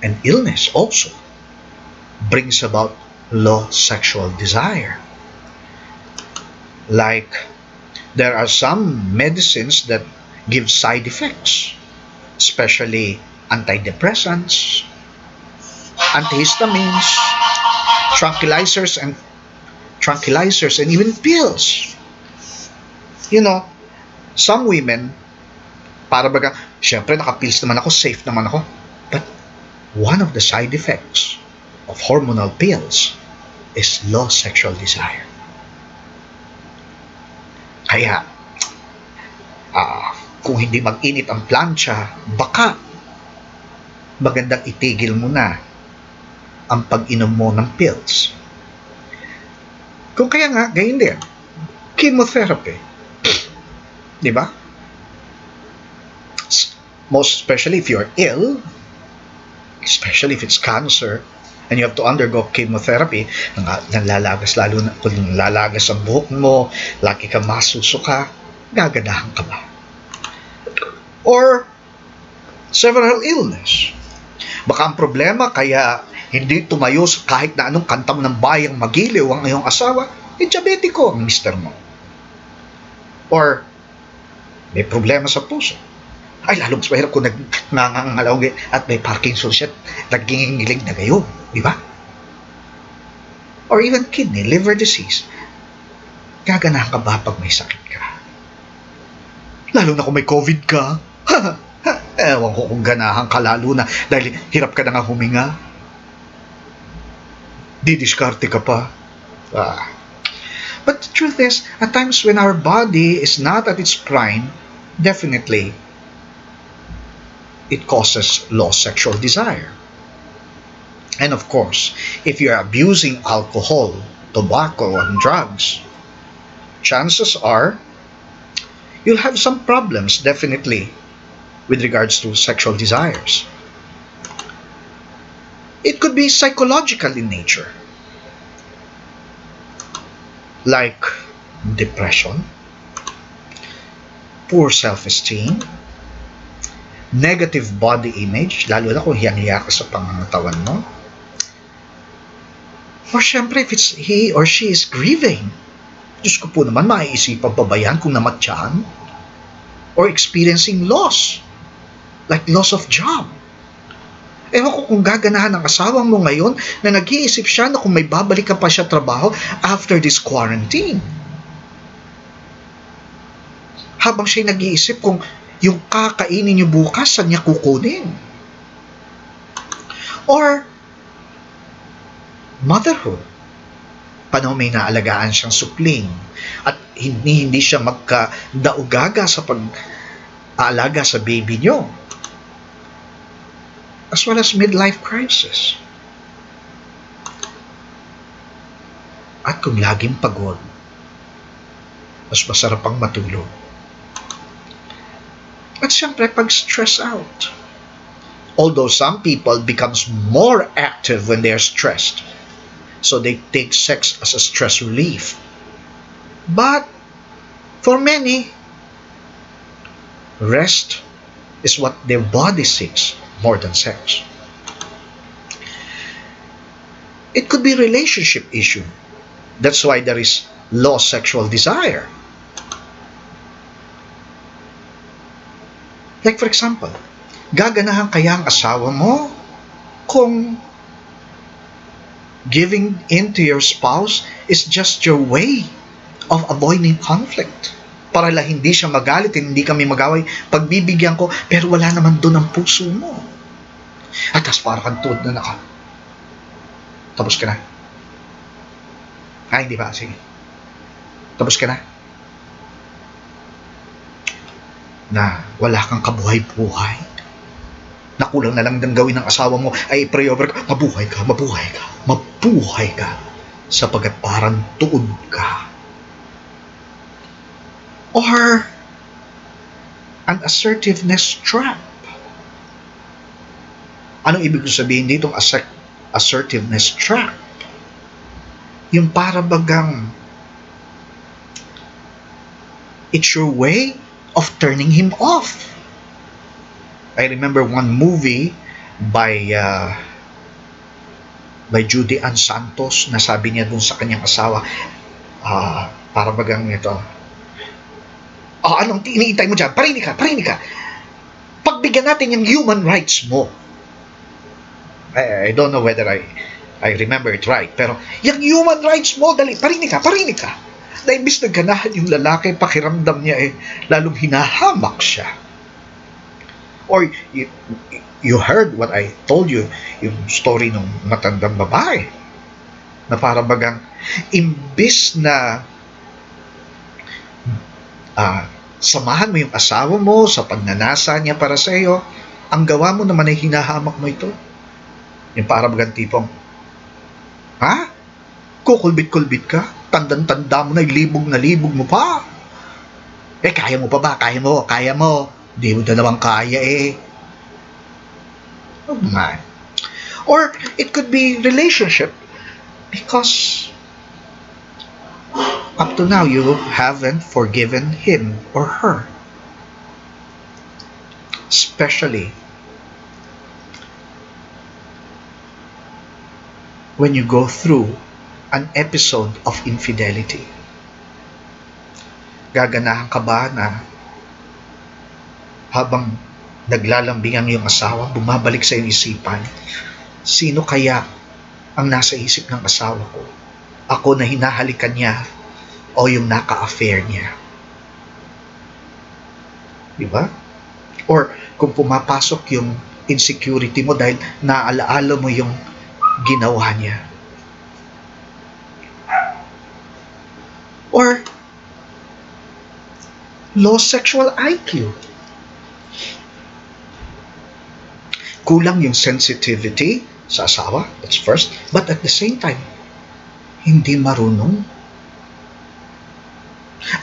S1: and illness also, brings about low sexual desire. Like, there are some medicines that give side effects, especially antidepressants, antihistamines, tranquilizers, and even pills. You know, some women, para baga, syempre nakapills naman ako, safe naman ako. But one of the side effects of hormonal pills is low sexual desire. Kaya, kung hindi mag-init ang plancha, baka magandang itigil mo na ang pag-inom mo ng pills. Kung kaya nga, gayon din. Chemotherapy. Di ba? Most especially if you're ill, especially if it's cancer, and you have to undergo chemotherapy, nalalagas, lalo na kung nalalagas ang buhok mo, lagi ka masusuka, gaganahan ka ba? Or several illness. Baka ang problema kaya hindi tumayo sa kahit na anong kantam ng bayang magiliw ang iyong asawa, diabetiko ang mister mo. Or may problema sa puso. Ay, lalo mas mahirap kung nangangalaw at may Parkinson's siya, naginginig na gayon, di ba? Or even kidney, liver disease. Gaganahan ka ba pag may sakit ka? Lalo na kung may COVID ka. Ewan ko kung ganahan ka lalo na dahil hirap ka na nga huminga. Didiskarte ka pa. But the truth is, at times when our body is not at its prime, definitely, it causes lost sexual desire. And of course, if you're abusing alcohol, tobacco, and drugs, chances are you'll have some problems, definitely, with regards to sexual desires. It could be psychological in nature, like depression, poor self-esteem, negative body image, lalo na kung hiyang-hiya ka sa pangangatawan mo. Or syempre, if it's he or she is grieving, Diyos ko po naman, maiisipan pa ba yan kung namatyahan? Or experiencing loss, like loss of job. Ewan ko kung gaganahan ng asawa mo ngayon na nag-iisip siya na kung may babalik ka pa siya trabaho after this quarantine. Habang siya nag-iisip kung yung kakainin niyo bukas, saan niya kukunin? Or motherhood. Paano may naalagaan siyang supling at hindi siya magkadaugaga sa pag-aalaga sa baby niyo. As well as midlife crisis. At kung laging pagod, mas masarap ang matulog. At siyempre, pag-stress out. Although some people becomes more active when they are stressed, so they take sex as a stress relief. But for many, rest is what their body seeks more than sex. It could be relationship issue. That's why there is low sexual desire. Like for example, gaganahan kaya ang asawa mo kung giving in to your spouse is just your way of avoiding conflict. Para lang hindi siya magalit, hindi kami magaway, pagbibigyan ko, pero wala naman doon ang puso mo. At tas para kang tuod na naka. Tapos ka na. Hindi ba? Sige. Tapos ka na. Na wala kang kabuhay-buhay. Nakulang na lang ng gawin ng asawa mo ay pray over ka, mabuhay ka, mabuhay ka, mabuhay ka, sapagat parang tuod ka. Or an assertiveness trap. Anong ibig sabihin dito ng assertiveness trap? Yung para bagang it's your way of turning him off. I remember one movie by Judy Ann Santos na sabi niya dun sa kanyang asawa, para bagang ito, anong iniintay mo dyan? Parinig ka. Pagbigyan natin yung human rights mo. I don't know whether I remember it right, pero yung human rights mo, dali, parinig ka. Na imbis na ganahan yung lalaki, pakiramdam niya lalong hinahamak siya. Or you heard what I told you, yung story ng matandang babae, na para bagang imbis na Samahan mo yung asawa mo sa pagnanasa niya para sa iyo, ang gawa mo naman ay hinahamak mo ito. Yung parang tipong, ha? Kukulbit-kulbit ka? Tandang-tanda mo na libog mo pa. Kaya mo pa ba? Kaya mo. Di mo na naman kaya eh. Oh my. Or it could be relationship because up to now you haven't forgiven him or her. Especially when you go through an episode of infidelity. Gaganahan ka ba na habang naglalambing ang iyong asawa, bumabalik sa iyong isipan, sino kaya ang nasa isip ng asawa ko? Ako na hinahalikan niya o yung naka-affair niya? Diba? Or kung pumapasok yung insecurity mo dahil naalaala mo yung ginawa niya. Or low sexual IQ. Kulang yung sensitivity sa asawa, that's first. But at the same time, hindi marunong.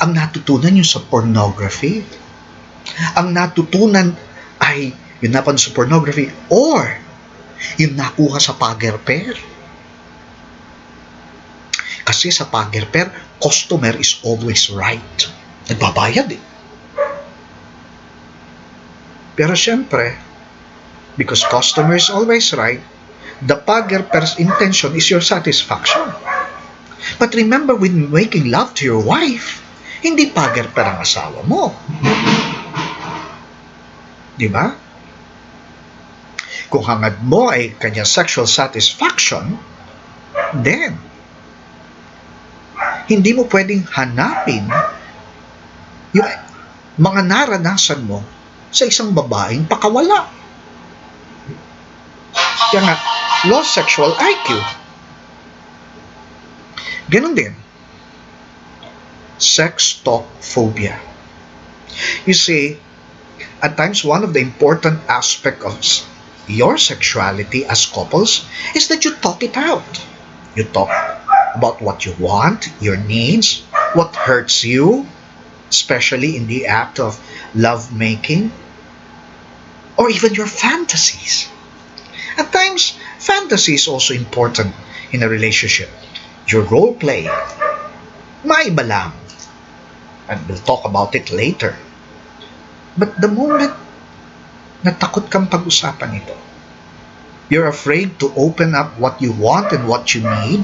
S1: Ang natutunan yung sa pornography. Ang natutunan ay yung napan sa pornography or yung nakuha sa pagerper. Kasi sa pagerper, customer is always right. Nagbabayad eh. Pero syempre, because customer is always right, the pagerper's intention is your satisfaction. But remember, when making love to your wife, hindi pagerper ang asawa mo. Diba? Kung hangad mo ay kanyang sexual satisfaction, then, hindi mo pwedeng hanapin yung mga naranasan mo sa isang babaeng pakawala. Kaya nga, low sexual IQ. Ganon din. Sex talk phobia. You see, at times one of the important aspects of your sexuality as couples is that you talk it out. You talk about what you want, your needs, what hurts you, especially in the act of lovemaking, or even your fantasies. At times, fantasy is also important in a relationship. Your role play, maiba lang. And we'll talk about it later. But the moment na takot kang pag-usapan ito, you're afraid to open up what you want and what you need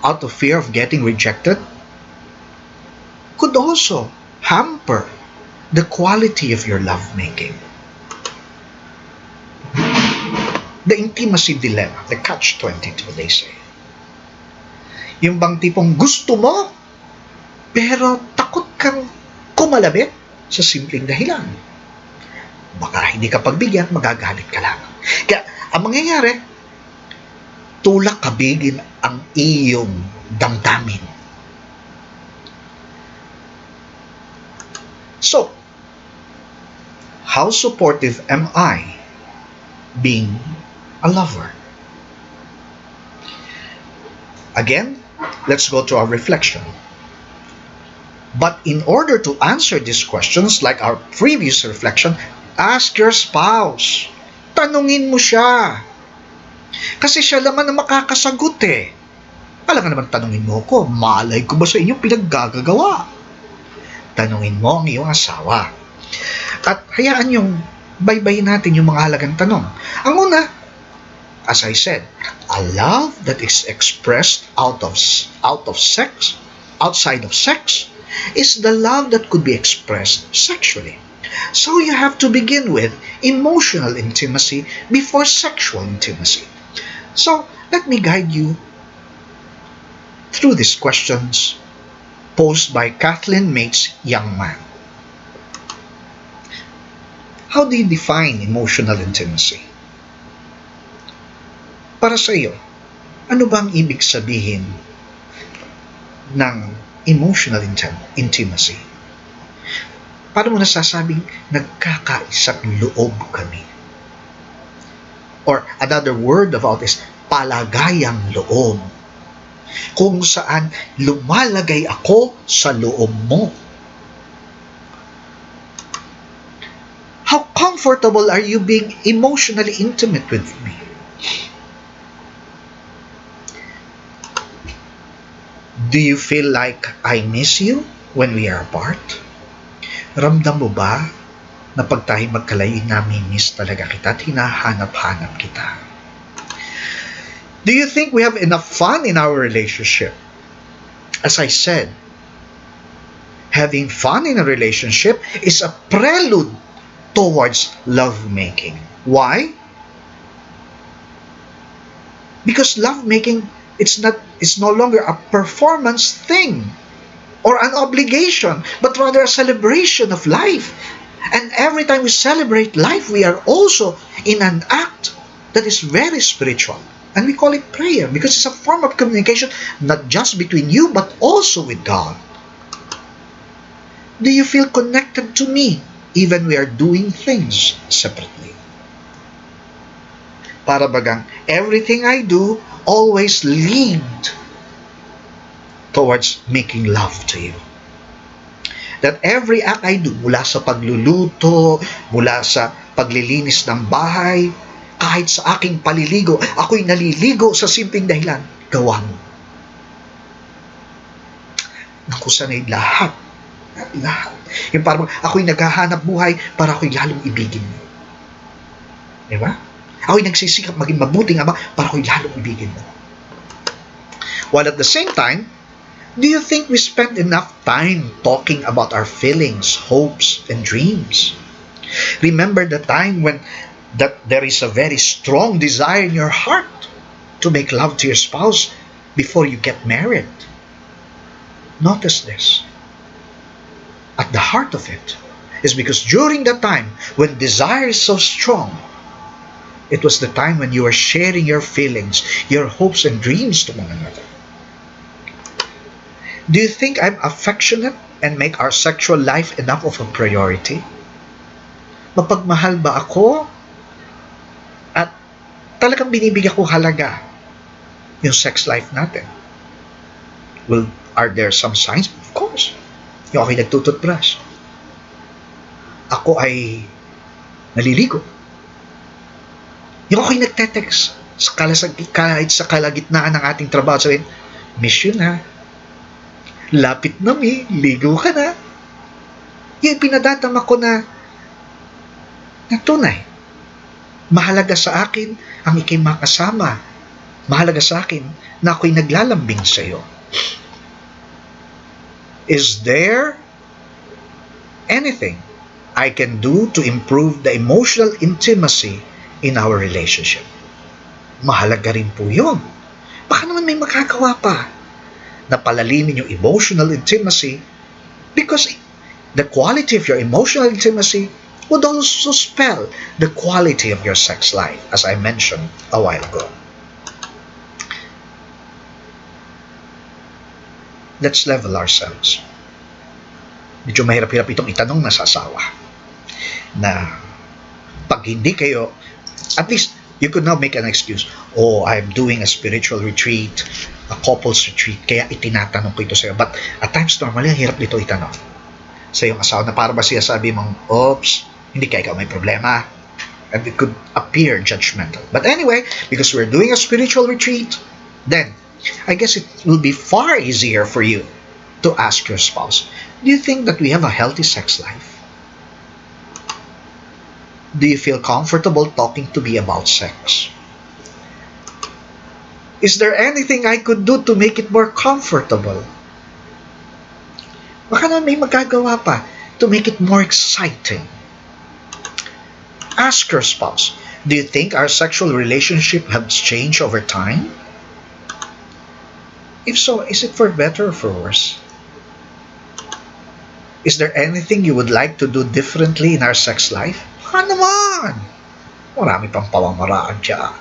S1: out of fear of getting rejected, could also hamper the quality of your lovemaking. The intimacy dilemma, the catch-22, they say. Yung bang tipong gusto mo, pero takot kang kumalabit sa simpleng dahilan. Baka hindi ka pagbigyan, magagalit ka lang. Kaya, ang mangyayari, tulak kabigin ang iyong damdamin. So, how supportive am I being a lover? Again, let's go to our reflection. But in order to answer these questions, like our previous reflection, ask your spouse. Tanungin mo siya. Kasi siya naman ang makakasagot eh. Alam nga naman, tanungin mo ko, malay ko ba sa inyo pinaggagawa? Tanungin mo ang iyong asawa. At hayaan yung baybayin natin yung mga halagang tanong. Ang una, as I said, a love that is expressed outside of sex, is the love that could be expressed sexually. So you have to begin with emotional intimacy before sexual intimacy. So let me guide you through these questions posed by Kathleen Mates Young Man. How do you define emotional intimacy? Para sa iyo, ano ba ang ibig sabihin ng emotional intimacy? Paano mo nasasabing nagkakaisang loob kami? Or another word about is palagayang loob. Kung saan lumalagay ako sa loob mo. How comfortable are you being emotionally intimate with me? Do you feel like I miss you when we are apart? Ramdam mo ba na pag tayo magkalayo, nami-miss talaga kita at hinahanap-hanap kita? Do you think we have enough fun in our relationship? As I said, having fun in a relationship is a prelude towards lovemaking. Why? Because lovemaking, it's no longer a performance thing or an obligation, but rather a celebration of life. And every time we celebrate life, we are also in an act that is very spiritual. And we call it prayer because it's a form of communication not just between you but also with God. Do you feel connected to me even we are doing things separately? Para bagang everything I do always lead towards making love to you. That every act I do, mula sa pagluluto, mula sa paglilinis ng bahay, kahit sa aking paliligo, ako'y naliligo sa simpleng dahilan, gawa mo. Naku, sanay lahat. Lahat. Yung parang ako'y naghahanap buhay para ako'y lalong ibigin mo. Diba? Ako'y nagsisikap maging mabuting ama para ako'y lalong ibigin mo. While at the same time, do you think we spend enough time talking about our feelings, hopes, and dreams? Remember the time when that there is a very strong desire in your heart to make love to your spouse before you get married. Notice this. At the heart of it is because during that time when desire is so strong, it was the time when you were sharing your feelings, your hopes and dreams to one another. Do you think I'm affectionate and make our sexual life enough of a priority? Mapagmahal ba ako? At talagang binibigyan ko halaga yung sex life natin? Well, are there some signs? Of course. Yung ako'y nagtututbrush. Ako ay naliligo. Yung ako'y nagte-text kahit sa kalagitnaan ng ating trabaho, sabihin, miss you na. Lapit na ligo ka na. Yung pinadadama ko na tunay. Mahalaga sa akin ang ikay makasama. Mahalaga sa akin na ako'y naglalambing sa iyo. Is there anything I can do to improve the emotional intimacy in our relationship? Mahalaga rin po yun. Baka naman may makagawa pa na palalimin yung emotional intimacy because the quality of your emotional intimacy would also spell the quality of your sex life, as I mentioned a while ago. Let's level ourselves. Medyo mahirap-hirap itong itanong na sa asawa. Na pag hindi kayo, at least you could now make an excuse. Oh, I'm doing a spiritual retreat, a couples retreat, kaya itinatanong ko ito sa'yo. But at times, normally, ang hirap nito itanong sa iyong asawa na para ba siya sabi mong, oops, hindi ka ikaw may problema. And it could appear judgmental. But anyway, because we're doing a spiritual retreat, then I guess it will be far easier for you to ask your spouse, do you think that we have a healthy sex life? Do you feel comfortable talking to me about sex? Is there anything I could do to make it more comfortable? Baka na may magagawa pa to make it more exciting. Ask your spouse, do you think our sexual relationship has changed over time? If so, is it for better or for worse? Is there anything you would like to do differently in our sex life? Baka naman! Marami pang pamamaraan dyan.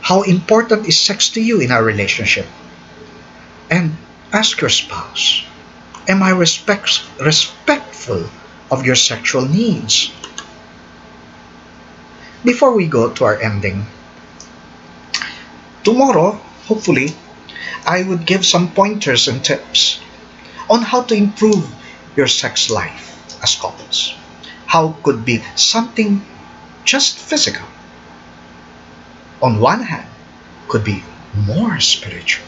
S1: How important is sex to you in our relationship? And ask your spouse, Am I respectful of your sexual needs? Before we go to our ending, tomorrow, hopefully, I would give some pointers and tips on how to improve your sex life as couples. How could be something just physical. On one hand, could be more spiritual.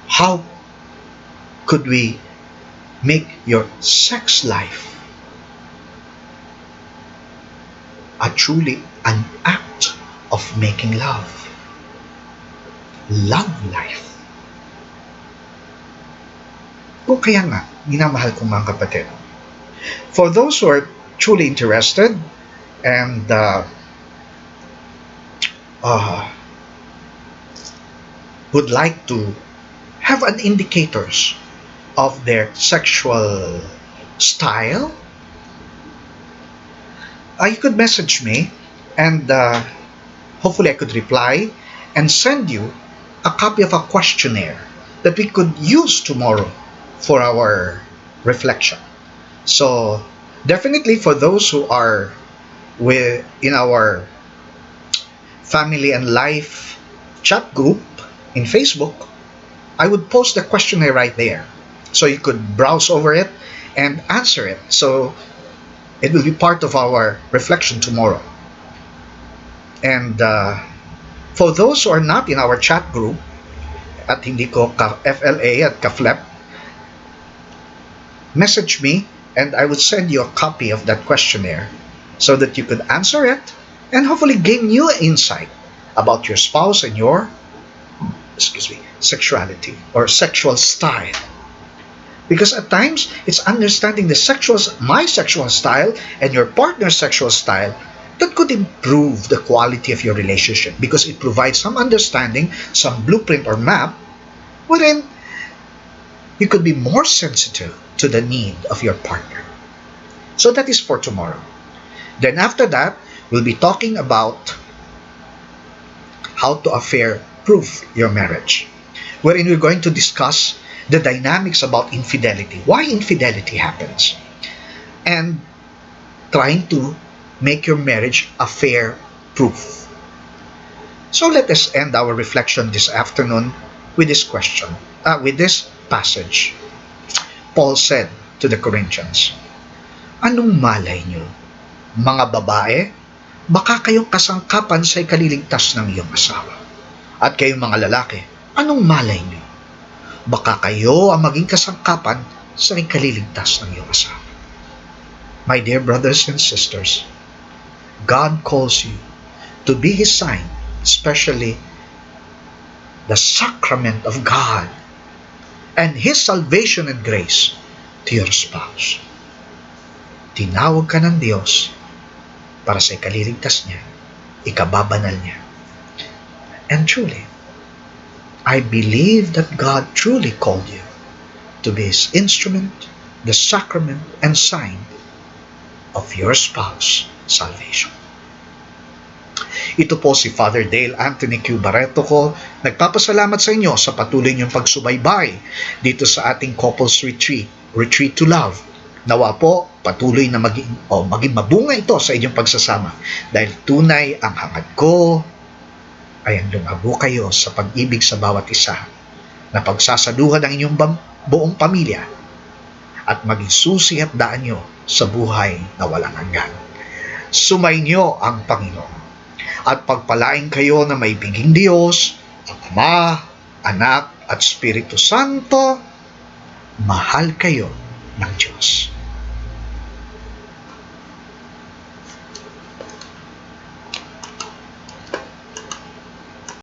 S1: How could we make your sex life a truly an act of making love? Love life. O kaya nga, minamahal kong mga kapatid, for those who are truly interested and would like to have an indicators of their sexual style, you could message me and hopefully I could reply and send you a copy of a questionnaire that we could use tomorrow for our reflection. So definitely for those who are in our family and life chat group in Facebook, I would post the questionnaire right there. So you could browse over it and answer it. So it will be part of our reflection tomorrow. And for those who are not in our chat group, at hindi ko ka-FLA at ka-FLEP, message me and I would send you a copy of that questionnaire so that you could answer it and hopefully gain new insight about your spouse and your sexuality or sexual style. Because at times it's understanding my sexual style and your partner's sexual style that could improve the quality of your relationship, because it provides some understanding, some blueprint or map wherein you could be more sensitive to the need of your partner. So that is for tomorrow. Then after that, we'll be talking about how to affair-proof your marriage, wherein we're going to discuss the dynamics about infidelity, why infidelity happens, and trying to make your marriage affair-proof. So let us end our reflection this afternoon with this question, with this passage. Paul said to the Corinthians, "Anong malay nyo, mga babae, baka kayong kasangkapan sa ikaliligtas ng iyong asawa. At kayong mga lalaki, anong malay nyo, baka kayo ang maging kasangkapan sa ikaliligtas ng iyong asawa." My dear brothers and sisters, God calls you to be His sign, especially the sacrament of God and His salvation and grace to your spouse. Tinawag ka ng Diyos para sa ikaliligtas niya, ikababanal niya. And truly, I believe that God truly called you to be His instrument, the sacrament and sign of your spouse salvation. Ito po si Father Dale Anthony Q. Barreto ko, nagpapasalamat sa inyo sa patuloy niyong pagsubaybay dito sa ating Couples Retreat to Love. Nawa po, patuloy na maging mabunga ito sa inyong pagsasama, dahil tunay ang hangad ko ay ang lumago kayo sa pag-ibig sa bawat isa, na pagsasaluhan ang inyong buong pamilya at maging susi at daan nyo sa buhay na walang hanggan. Sumainyo ang Panginoon at pagpalain kayo na may biging Diyos, ang Ama, Anak at Espiritu Santo. Mahal kayo ng Diyos.